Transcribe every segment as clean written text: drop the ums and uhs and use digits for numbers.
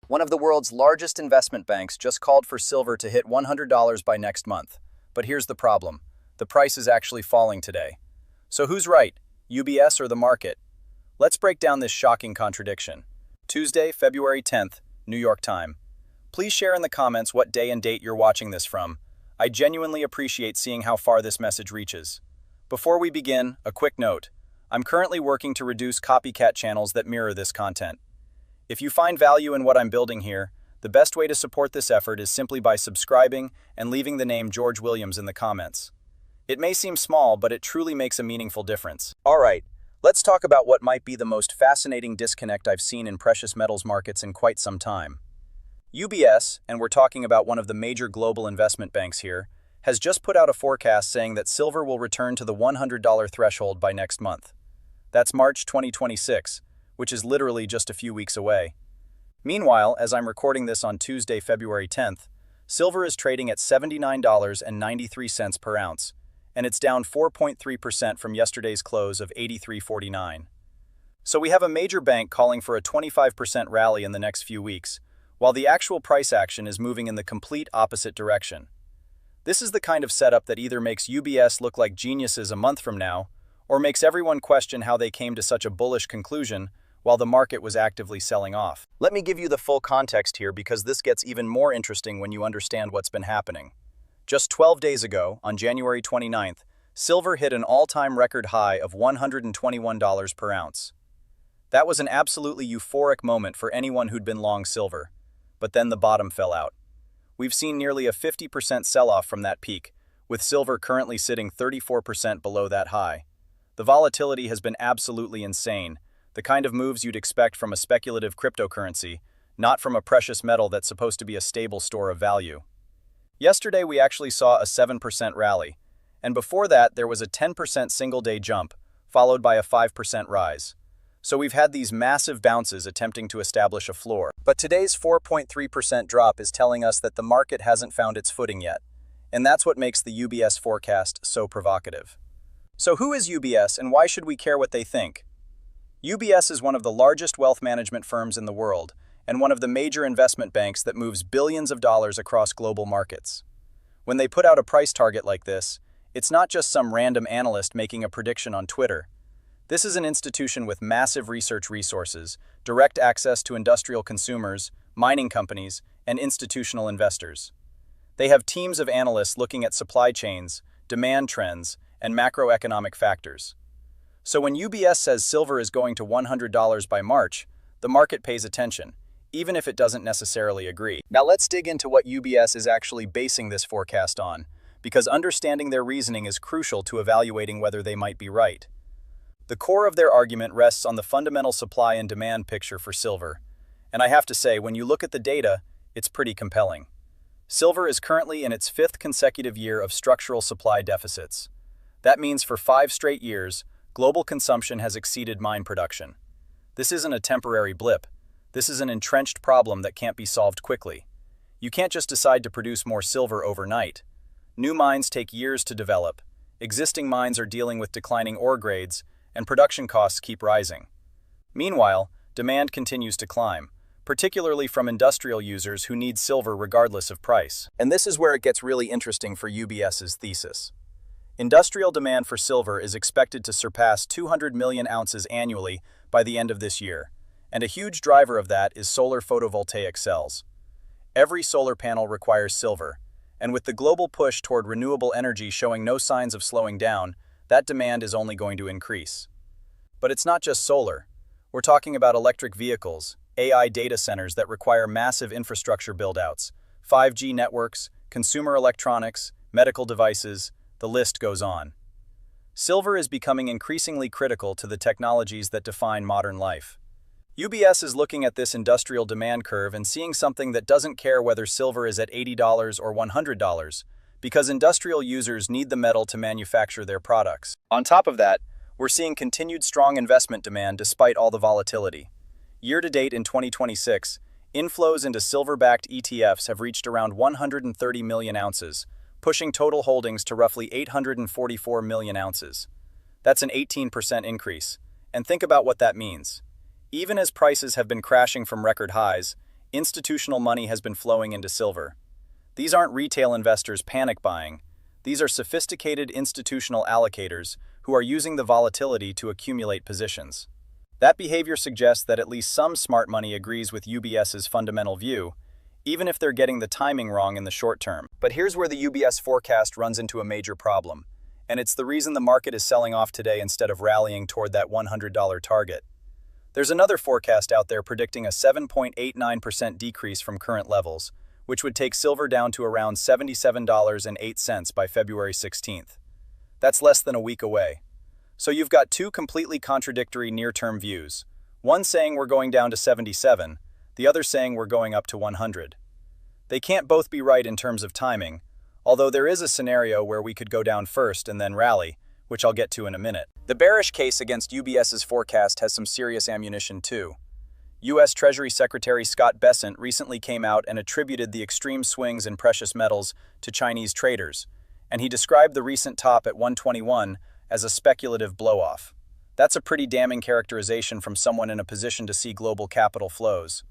One of the world's largest investment banks just called for silver to hit $100 by next month. But here's the problem. The price is actually falling today. So who's right, UBS or the market? Let's break down this shocking contradiction. Tuesday, February 10th, New York time. Please share in the comments what day and date you're watching this from. I genuinely appreciate seeing how far this message reaches. Before we begin, a quick note. I'm currently working to reduce copycat channels that mirror this content. If you find value in what I'm building here, the best way to support this effort is simply by subscribing and leaving the name George Williams in the comments. It may seem small, but it truly makes a meaningful difference. All right, let's talk about what might be the most fascinating disconnect I've seen in precious metals markets in quite some time. UBS, and we're talking about one of the major global investment banks here, has just put out a forecast saying that silver will return to the $100 threshold by next month. That's March 2026, which is literally just a few weeks away. Meanwhile, as I'm recording this on Tuesday, February 10th, silver is trading at $79.93 per ounce, and it's down 4.3% from yesterday's close of $83.49. So we have a major bank calling for a 25% rally in the next few weeks, while the actual price action is moving in the complete opposite direction. This is the kind of setup that either makes UBS look like geniuses a month from now, or makes everyone question how they came to such a bullish conclusion while the market was actively selling off. Let me give you the full context here because this gets even more interesting when you understand what's been happening. Just 12 days ago, on January 29th, silver hit an all-time record high of $121 per ounce. That was an absolutely euphoric moment for anyone who'd been long silver. But then the bottom fell out. We've seen nearly a 50% sell-off from that peak, with silver currently sitting 34% below that high. The volatility has been absolutely insane, the kind of moves you'd expect from a speculative cryptocurrency, not from a precious metal that's supposed to be a stable store of value. Yesterday we actually saw a 7% rally, and before that there was a 10% single-day jump, followed by a 5% rise. So we've had these massive bounces attempting to establish a floor. But today's 4.3% drop is telling us that the market hasn't found its footing yet, and that's what makes the UBS forecast so provocative. So who is UBS and why should we care what they think? UBS is one of the largest wealth management firms in the world, and one of the major investment banks that moves billions of dollars across global markets. When they put out a price target like this, it's not just some random analyst making a prediction on Twitter. This is an institution with massive research resources, direct access to industrial consumers, mining companies, and institutional investors. They have teams of analysts looking at supply chains, demand trends, and macroeconomic factors. So when UBS says silver is going to $100 by March, the market pays attention, even if it doesn't necessarily agree. Now let's dig into what UBS is actually basing this forecast on, because understanding their reasoning is crucial to evaluating whether they might be right. The core of their argument rests on the fundamental supply and demand picture for silver, and I have to say, when you look at the data, it's pretty compelling. Silver is currently in its 5th consecutive year of structural supply deficits. That means for 5 straight years, global consumption has exceeded mine production. This isn't a temporary blip. This is an entrenched problem that can't be solved quickly. You can't just decide to produce more silver overnight. New mines take years to develop. Existing mines are dealing with declining ore grades, and production costs keep rising. Meanwhile, demand continues to climb, particularly from industrial users who need silver regardless of price. And this is where it gets really interesting for UBS's thesis. Industrial demand for silver is expected to surpass 200 million ounces annually by the end of this year, and a huge driver of that is solar photovoltaic cells. Every solar panel requires silver, and with the global push toward renewable energy showing no signs of slowing down, that demand is only going to increase. But it's not just solar. We're talking about electric vehicles, AI data centers that require massive infrastructure build-outs, 5G networks, consumer electronics, medical devices, the list goes on. Silver is becoming increasingly critical to the technologies that define modern life. UBS is looking at this industrial demand curve and seeing something that doesn't care whether silver is at $80 or $100, because industrial users need the metal to manufacture their products. On top of that, we're seeing continued strong investment demand despite all the volatility. Year-to-date in 2026, inflows into silver-backed ETFs have reached around 130 million ounces, pushing total holdings to roughly 844 million ounces. That's an 18% increase. And think about what that means. Even as prices have been crashing from record highs, Institutional money has been flowing into silver. These aren't retail investors panic buying. These are sophisticated institutional allocators who are using the volatility to accumulate positions. That behavior suggests that at least some smart money agrees with UBS's fundamental view, even if they're getting the timing wrong in the short term. But here's where the UBS forecast runs into a major problem, and it's the reason the market is selling off today instead of rallying toward that $100 target. There's another forecast out there predicting a 7.89% decrease from current levels, which would take silver down to around $77.08 by February 16th. That's less than a week away. So you've got two completely contradictory near-term views, one saying we're going down to 77, the other saying we're going up to 100. They can't both be right in terms of timing, although there is a scenario where we could go down first and then rally, which I'll get to in a minute. The bearish case against UBS's forecast has some serious ammunition too. U.S. Treasury Secretary Scott Bessent recently came out and attributed the extreme swings in precious metals to Chinese traders, and he described the recent top at 121 as a speculative blow-off. That's a pretty damning characterization from someone in a position to see global capital flows.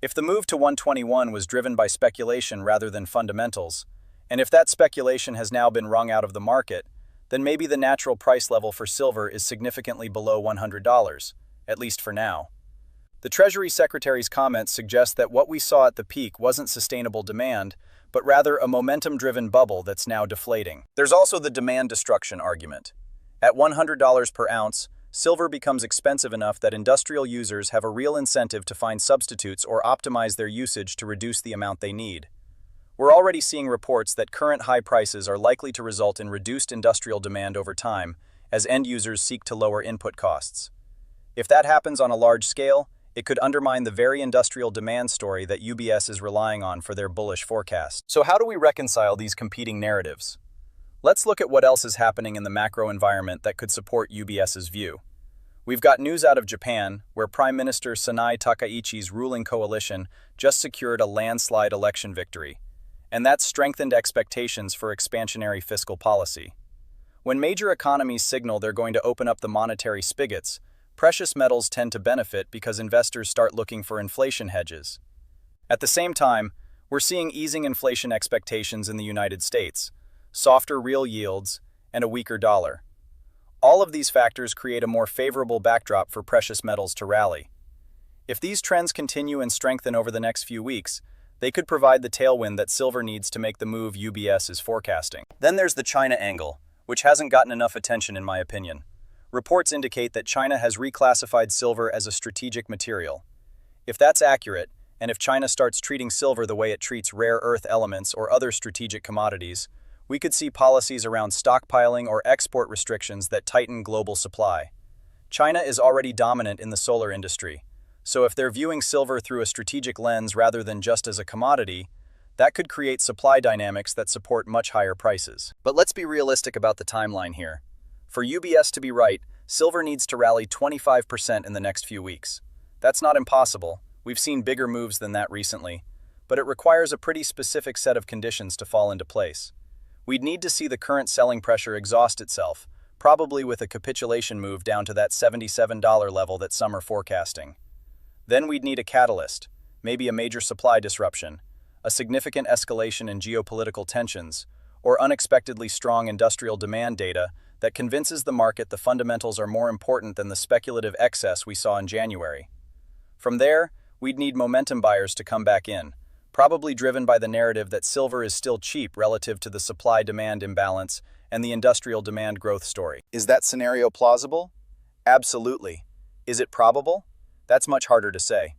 If the move to 121 was driven by speculation rather than fundamentals, and if that speculation has now been wrung out of the market, then maybe the natural price level for silver is significantly below $100, at least for now. The Treasury Secretary's comments suggest that what we saw at the peak wasn't sustainable demand, but rather a momentum-driven bubble that's now deflating. There's also the demand destruction argument. At $100 per ounce, silver becomes expensive enough that industrial users have a real incentive to find substitutes or optimize their usage to reduce the amount they need. We're already seeing reports that current high prices are likely to result in reduced industrial demand over time as end users seek to lower input costs. If that happens on a large scale, it could undermine the very industrial demand story that UBS is relying on for their bullish forecast. So how do we reconcile these competing narratives? Let's look at what else is happening in the macro environment that could support UBS's view. We've got news out of Japan, where Prime Minister Sanai Takaichi's ruling coalition just secured a landslide election victory, and that's strengthened expectations for expansionary fiscal policy. When major economies signal they're going to open up the monetary spigots, precious metals tend to benefit because investors start looking for inflation hedges. At the same time, we're seeing easing inflation expectations in the United States, softer real yields, and a weaker dollar. All of these factors create a more favorable backdrop for precious metals to rally. If these trends continue and strengthen over the next few weeks, they could provide the tailwind that silver needs to make the move UBS is forecasting. Then there's the China angle, which hasn't gotten enough attention in my opinion. Reports indicate that China has reclassified silver as a strategic material. If that's accurate, and if China starts treating silver the way it treats rare earth elements or other strategic commodities, we could see policies around stockpiling or export restrictions that tighten global supply. China is already dominant in the solar industry, so if they're viewing silver through a strategic lens rather than just as a commodity, that could create supply dynamics that support much higher prices. But let's be realistic about the timeline here. For UBS to be right, silver needs to rally 25% in the next few weeks. That's not impossible. We've seen bigger moves than that recently, but it requires a pretty specific set of conditions to fall into place. We'd need to see the current selling pressure exhaust itself, probably with a capitulation move down to that $77 level that some are forecasting. Then we'd need a catalyst, maybe a major supply disruption, a significant escalation in geopolitical tensions, or unexpectedly strong industrial demand data that convinces the market the fundamentals are more important than the speculative excess we saw in January. From there, we'd need momentum buyers to come back in, probably driven by the narrative that silver is still cheap relative to the supply-demand imbalance and the industrial demand growth story. Is that scenario plausible? Absolutely. Is it probable? That's much harder to say.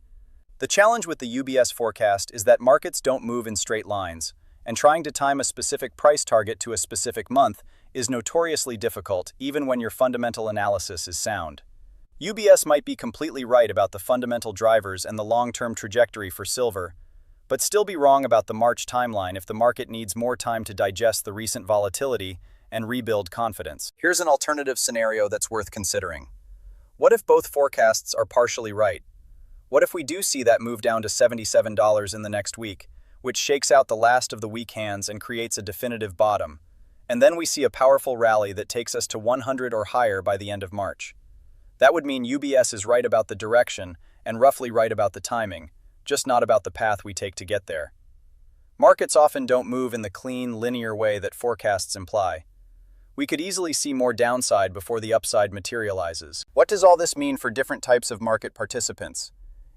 The challenge with the UBS forecast is that markets don't move in straight lines, and trying to time a specific price target to a specific month is notoriously difficult even when your fundamental analysis is sound. UBS might be completely right about the fundamental drivers and the long-term trajectory for silver, but still be wrong about the March timeline if the market needs more time to digest the recent volatility and rebuild confidence. Here's an alternative scenario that's worth considering. What if both forecasts are partially right? What if we do see that move down to $77 in the next week, which shakes out the last of the weak hands and creates a definitive bottom, and then we see a powerful rally that takes us to 100 or higher by the end of March? That would mean UBS is right about the direction and roughly right about the timing, just not about the path we take to get there. Markets often don't move in the clean, linear way that forecasts imply. We could easily see more downside before the upside materializes. What does all this mean for different types of market participants?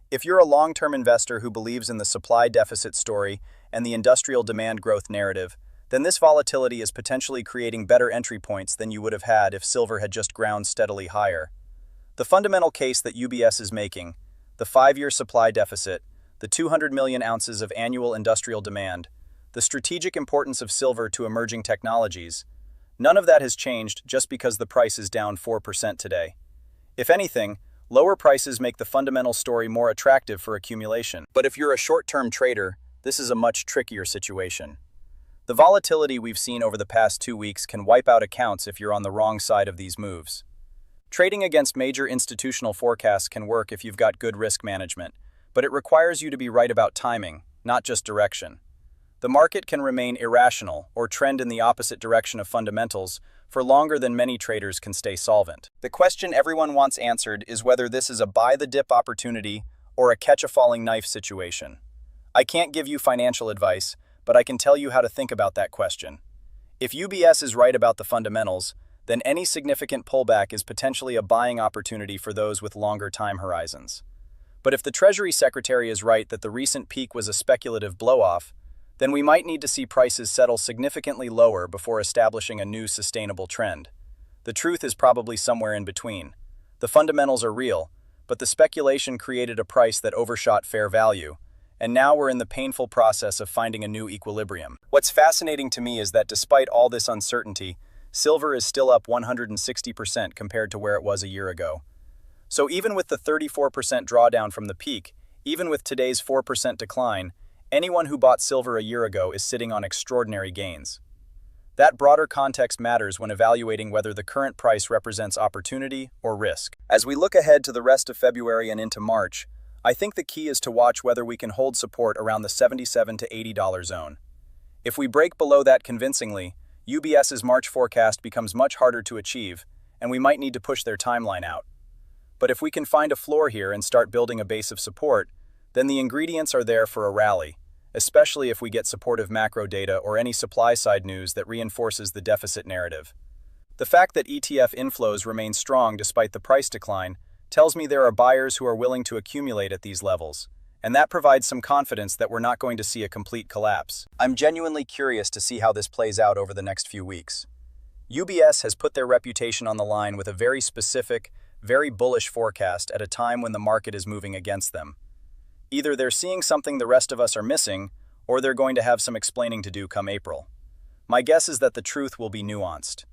If you're a long-term investor who believes in the supply deficit story and the industrial demand growth narrative, then this volatility is potentially creating better entry points than you would have had if silver had just ground steadily higher. The fundamental case that UBS is making, the 5-year supply deficit, the 200 million ounces of annual industrial demand, the strategic importance of silver to emerging technologies, none of that has changed just because the price is down 4% today. If anything, lower prices make the fundamental story more attractive for accumulation. But if you're a short-term trader, this is a much trickier situation. The volatility we've seen over the past 2 weeks can wipe out accounts if you're on the wrong side of these moves. Trading against major institutional forecasts can work if you've got good risk management, but it requires you to be right about timing, not just direction. The market can remain irrational or trend in the opposite direction of fundamentals for longer than many traders can stay solvent. The question everyone wants answered is whether this is a buy-the-dip opportunity or a catch-a-falling-knife situation. I can't give you financial advice, but I can tell you how to think about that question. If UBS is right about the fundamentals, then any significant pullback is potentially a buying opportunity for those with longer time horizons. But if the Treasury Secretary is right that the recent peak was a speculative blow-off, then we might need to see prices settle significantly lower before establishing a new sustainable trend. The truth is probably somewhere in between. The fundamentals are real, but the speculation created a price that overshot fair value, and now we're in the painful process of finding a new equilibrium. What's fascinating to me is that despite all this uncertainty, silver is still up 160% compared to where it was a year ago. So even with the 34% drawdown from the peak, even with today's 4% decline, anyone who bought silver a year ago is sitting on extraordinary gains. That broader context matters when evaluating whether the current price represents opportunity or risk. As we look ahead to the rest of February and into March, I think the key is to watch whether we can hold support around the $77 to $80 zone. If we break below that convincingly, UBS's March forecast becomes much harder to achieve, and we might need to push their timeline out. But if we can find a floor here and start building a base of support, then the ingredients are there for a rally, especially if we get supportive macro data or any supply-side news that reinforces the deficit narrative. The fact that ETF inflows remain strong despite the price decline tells me there are buyers who are willing to accumulate at these levels, and that provides some confidence that we're not going to see a complete collapse. I'm genuinely curious to see how this plays out over the next few weeks. UBS has put their reputation on the line with a very specific, very bullish forecast at a time when the market is moving against them. Either they're seeing something the rest of us are missing, or they're going to have some explaining to do come April. My guess is that the truth will be nuanced.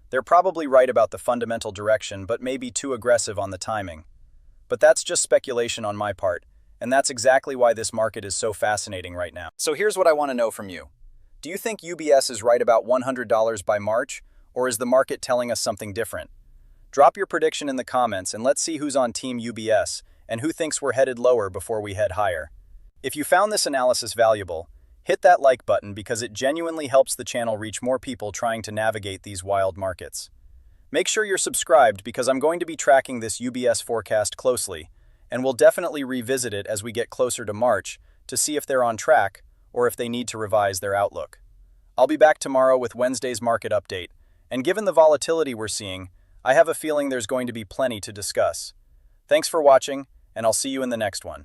They're probably right about the fundamental direction, but maybe too aggressive on the timing. But that's just speculation on my part, and that's exactly why this market is so fascinating right now. So here's what I want to know from you. Do you think UBS is right about $100 by March, or is the market telling us something different? Drop your prediction in the comments and let's see who's on Team UBS and who thinks we're headed lower before we head higher. If you found this analysis valuable, hit that like button because it genuinely helps the channel reach more people trying to navigate these wild markets. Make sure you're subscribed because I'm going to be tracking this UBS forecast closely, and we'll definitely revisit it as we get closer to March to see if they're on track or if they need to revise their outlook. I'll be back tomorrow with Wednesday's market update, and given the volatility we're seeing, I have a feeling there's going to be plenty to discuss. Thanks for watching, and I'll see you in the next one.